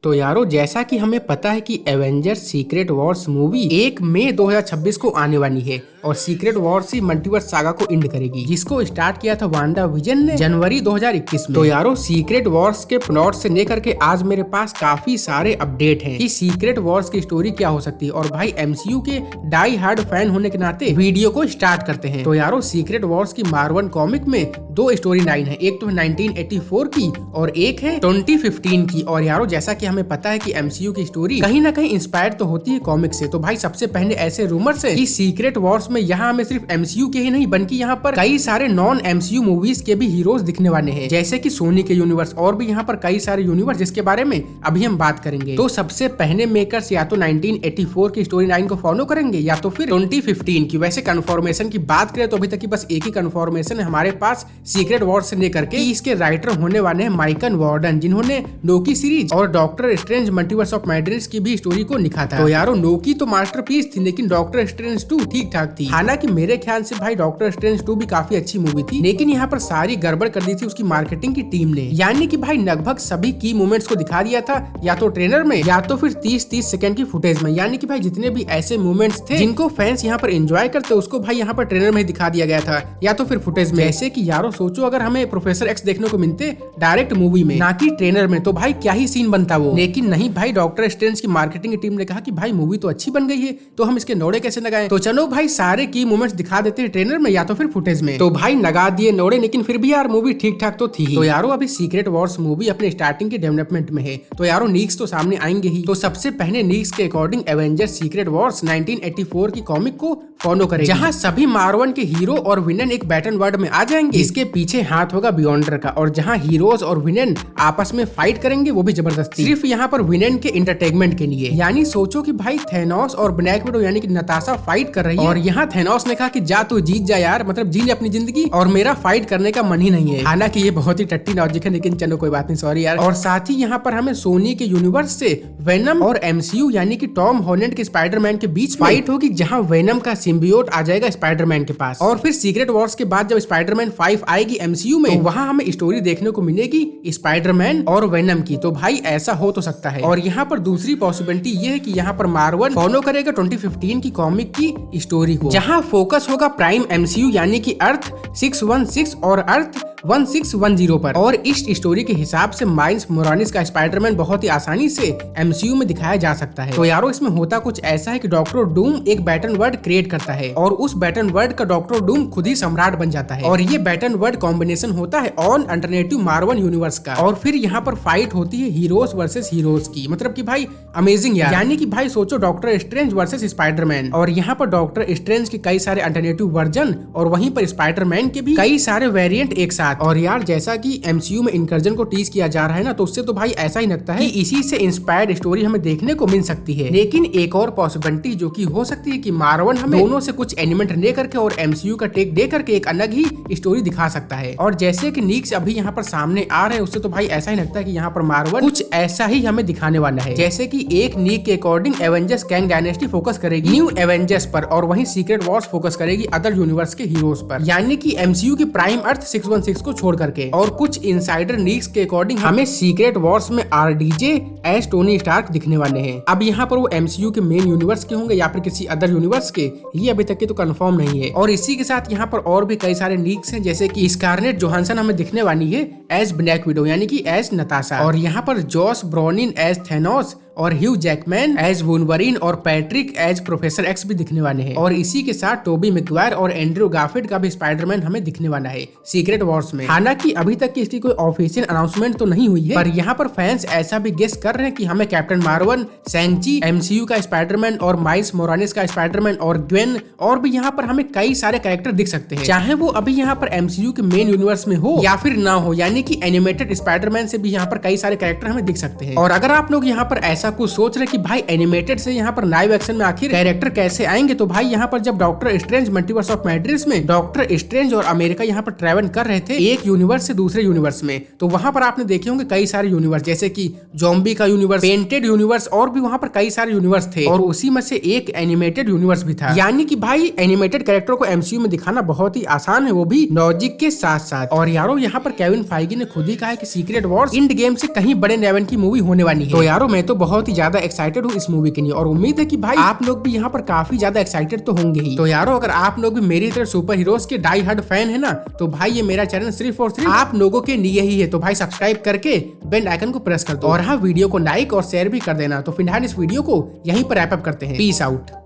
तो यारो जैसा कि हमें पता है कि एवेंजर्स सीक्रेट वॉर्स मूवी 1 मई 2026 को आने वाली है और सीक्रेट वॉर्स ही मल्टीवर्स सागा को एंड करेगी, जिसको स्टार्ट किया था वांडा विजन ने जनवरी 2021 में। तो यारो सीक्रेट वॉर्स के प्लॉट से लेकर के आज मेरे पास काफी सारे अपडेट हैं कि सीक्रेट वॉर्स की स्टोरी क्या हो सकती है। और भाई एमसीयू के डाई हार्ड फैन होने के नाते वीडियो को स्टार्ट करते हैं। तो यारो सीक्रेट वॉर्स की मार्वल कॉमिक में 2 स्टोरी लाइन है, एक तो है 1984 की और एक है 2015 की। और यारो जैसा कि हमें पता है कि एमसीयू की स्टोरी कहीं ना कहीं इंस्पायर्ड तो होती है कॉमिक से। तो भाई सबसे पहले ऐसे रूमर्स है कि सीक्रेट वॉर्स में यहाँ हमें सिर्फ एमसीयू के ही नहीं बल्कि यहाँ पर कई सारे नॉन एमसीयू मूवीज के भी हीरोज दिखने वाले हैं, जैसे कि सोनी के यूनिवर्स और भी यहाँ पर कई सारे यूनिवर्स जिसके बारे में अभी हम बात करेंगे। तो सबसे पहले मेकर्स या तो 1984 की स्टोरी लाइन को फॉलो करेंगे या तो फिर 2015 की। वैसे कंफर्मेशन की बात करें तो अभी तक की बस एक ही कंफर्मेशन है हमारे पास सीक्रेट वॉर्स से लेकर के इसके राइटर होने वाले हैं माइकल वार्डन, जिन्होंने लोकी सीरीज और doctor strange multiverse of madness की भी स्टोरी को लिखा था। तो यारो लोकी तो मास्टरपीस थी, लेकिन डॉक्टर स्ट्रेंज 2 ठीक ठाक थी। हालांकि मेरे ख्याल से भाई डॉक्टर स्ट्रेंज 2 भी काफी अच्छी मूवी थी, लेकिन यहाँ पर सारी गड़बड़ कर दी थी उसकी मार्केटिंग की टीम ने। यानी कि भाई लगभग सभी की मूवमेंट्स को दिखा दिया था या तो ट्रेलर में या तो फिर 30-30 सेकंड की फुटेज में। यानी कि भाई जितने भी ऐसे मूवमेंट्स थे जिनको फैंस यहाँ पर एंजॉय करते उसको भाई यहाँ पर ट्रेलर में दिखा दिया गया था या तो फिर फुटेज में। ऐसे कि यारो सोचो अगर हमें प्रोफेसर एक्स देखने को मिलते डायरेक्ट मूवी में ना कि ट्रेलर में, तो भाई क्या ही सीन बनता वो। लेकिन नहीं भाई, डॉक्टर स्ट्रेंज की मार्केटिंग टीम ने कहा कि भाई मूवी तो अच्छी बन गई है तो हम इसके नोड़े कैसे लगाएं। तो चलो भाई सारे की मूवमेंट्स दिखा देते हैं ट्रेलर में या तो फिर फुटेज में। तो भाई लगा दिए नोड़े, लेकिन फिर भी यार मूवी ठीक ठाक तो थी। तो यारो अभी सीक्रेट वॉर्स मूवी अपने स्टार्टिंग के डेवलपमेंट में है, तो यारो लीक्स तो सामने आएंगे ही। तो सबसे पहले लीक्स के अकॉर्डिंग एवेंजर्स सीक्रेट वॉर्स 1984 की कॉमिक को फॉलो करेगी, जहां सभी मार्वल के हीरो और विलन एक बैटल वर्ल्ड में आ जाएंगे। इसके पीछे हाथ होगा बियॉन्डर का, और जहां हीरोज और विलन आपस में फाइट करेंगे वो भी जबरदस्ती, सिर्फ यहाँ पर विलन के एंटरटेनमेंट के लिए। यानी सोचो कि भाई थेनोस और ब्लैक विडो यानी कि नताशा फाइट कर रही है और यहाँ थेनोस ने कहा कि जा तू जीत जा यार, मतलब जी ले अपनी जिंदगी और मेरा फाइट करने का मन ही नहीं है। हालांकि ये बहुत ही टट्टी लॉजिक है, लेकिन चलो कोई बात नहीं, सॉरी यार। और साथ ही यहाँ पर हमें सोनी के यूनिवर्स से वेनम और एमसीयू यानी कि टॉम हॉलैंड के स्पाइडरमैन के बीच फाइट होगी, जहाँ वेनम का सिम्बियोट आ जाएगा स्पाइडरमैन के पास। और फिर सीक्रेट वॉर्स के बाद जब स्पाइडरमैन 5 आएगी एमसीयू में, तो वहाँ हमें स्टोरी देखने को मिलेगी स्पाइडरमैन और वेनम की। तो भाई ऐसा हो तो सकता है। और यहाँ पर दूसरी पॉसिबिलिटी ये है कि यहाँ पर मार्वल फॉलो करेगा 2015 की कॉमिक की स्टोरी को, जहाँ फोकस होगा प्राइम एमसीयू यानी कि अर्थ 616 और अर्थ 1610 पर। और इस स्टोरी के हिसाब से माइल्स मोरानिस का स्पाइडरमैन बहुत ही आसानी से एमसीयू में दिखाया जा सकता है। तो यारो इसमें होता कुछ ऐसा है कि डॉक्टर डूम एक बैटल वर्ल्ड क्रिएट करता है और उस बैटल वर्ल्ड का डॉक्टर डूम खुद ही सम्राट बन जाता है। और ये बैटल वर्ल्ड कॉम्बिनेशन होता है ऑन अल्टरनेटिव मार्वल यूनिवर्स का। और फिर यहाँ पर फाइट होती है हीरोज वर्सेस हीरोज की, मतलब कि भाई अमेजिंग यार। यानी कि भाई सोचो डॉक्टर स्ट्रेंज वर्सेस स्पाइडरमैन, और यहाँ पर डॉक्टर स्ट्रेंज के कई सारे अल्टरनेटिव वर्जन और वहीं पर स्पाइडरमैन के भी कई सारे वेरिएंट एक साथ। और यार जैसा कि एमसीयू में इंकर्जन को टीज किया जा रहा है ना, तो उससे तो भाई ऐसा ही लगता है कि इसी से इंस्पायर्ड स्टोरी हमें देखने को मिल सकती है। लेकिन एक और पॉसिबिलिटी जो कि हो सकती है कि मार्वल हमें दोनों से कुछ एलिमेंट लेकर के और एमसीयू का टेक दे करके एक अलग ही स्टोरी दिखा सकता है। और जैसे कि लीक्स अभी यहाँ पर सामने आ रहे हैं, उससे तो भाई ऐसा ही लगता है कि यहाँ पर मार्वल कुछ ऐसा ही हमें दिखाने वाला है। जैसे कि एक लीक के according Avengers Kang dynasty focus करेगी न्यू एवेंजर्स पर और वहीं सीक्रेट वॉर्स फोकस करेगी अदर यूनिवर्स के हीरोज पर, यानी कि एमसीयू की प्राइम अर्थ 616 को छोड़ करके। और कुछ इनसाइडर लीक्स के अकॉर्डिंग हमें सीक्रेट वॉर्स में आरडीजे एज टोनी स्टार्क दिखने वाले हैं। अब यहाँ पर वो एमसीयू के मेन यूनिवर्स के होंगे या फिर किसी अदर यूनिवर्स के, ये अभी तक की तो कंफर्म नहीं है। और इसी के साथ यहाँ पर और भी कई सारे लीक्स हैं, जैसे कि स्कारलेट जोहानसन हमें दिखने वाली है एज ब्लैक विडो यानी कि एज नताशा, और यहाँ पर जॉश ब्रोलिन एज थेनोस और ह्यू जैकमैन एज वुल्वरीन और पैट्रिक एज प्रोफेसर एक्स भी दिखने वाले हैं। और इसी के साथ टोबी मैगवायर और एंड्रयू गारफील्ड का भी स्पाइडरमैन हमें दिखने वाला है सीक्रेट वॉर्स में। हालांकि अभी तक की इसकी कोई ऑफिशियल अनाउंसमेंट तो नहीं हुई है, पर यहाँ पर फैंस ऐसा भी गेस कर रहे हैं कि हमें कैप्टन मार्वल, सैंची, एमसीयू का स्पाइडरमैन और माइल्स मोरानिस का स्पाइडरमैन और ग्वेन और भी यहाँ पर हमें कई सारे कैरेक्टर दिख सकते हैं, चाहे वो अभी यहाँ पर एमसीयू के मेन यूनिवर्स में हो या फिर ना हो। यानी कि एनिमेटेड स्पाइडरमैन से भी यहाँ पर कई सारे कैरेक्टर हमें दिख सकते हैं। और अगर आप लोग यहाँ पर ऐसा ऐसा कुछ सोच रहे कि भाई एनिमेटेड से यहाँ पर लाइव एक्शन में आखिर कैरेक्टर कैसे आएंगे। तो भाई यहाँ पर जब डॉक्टर स्ट्रेंज मल्टीवर्स ऑफ मैड्रिस में डॉक्टर स्ट्रेंज और अमेरिका यहाँ पर ट्रैवल कर रहे थे एक यूनिवर्स से दूसरे यूनिवर्स में, तो वहां पर आपने देखे होंगे कई सारे यूनिवर्स, जैसे कि जॉम्बी का यूनिवर्स, पेंटेड यूनिवर्स, और भी वहां पर कई सारे यूनिवर्स थे और उसी में से एक एनिमेटेड यूनिवर्स भी था। यानी कि भाई एनिमेटेड कैरेक्टर को एमसीयू में दिखाना बहुत ही आसान है, वो भी लॉजिक के साथ साथ। और यारो यहाँ पर केविन फाइगी ने खुद ही कहा है कि सीक्रेट वॉर्स इंड गेम से कहीं बड़े लेवल की मूवी होने वाली है। तो यारो मैं तो बहुत ही ज्यादा एक्साइटेड हूँ इस मूवी के लिए और उम्मीद है कि भाई आप लोग भी यहाँ पर काफी ज्यादा एक्साइटेड तो होंगे ही। तो यारो अगर आप लोग भी मेरी तरह सुपर हीरोज के डाई हार्ड फैन है ना, तो भाई ये मेरा चैनल सिर्फ और सिर्फ आप लोगों के लिए ही है। तो भाई सब्सक्राइब करके बेल आइकन को प्रेस कर दो और हाँ वीडियो को लाइक और शेयर भी कर देना। तो फिलहाल इस वीडियो को यहीं पर रैप अप करते हैं। Peace out.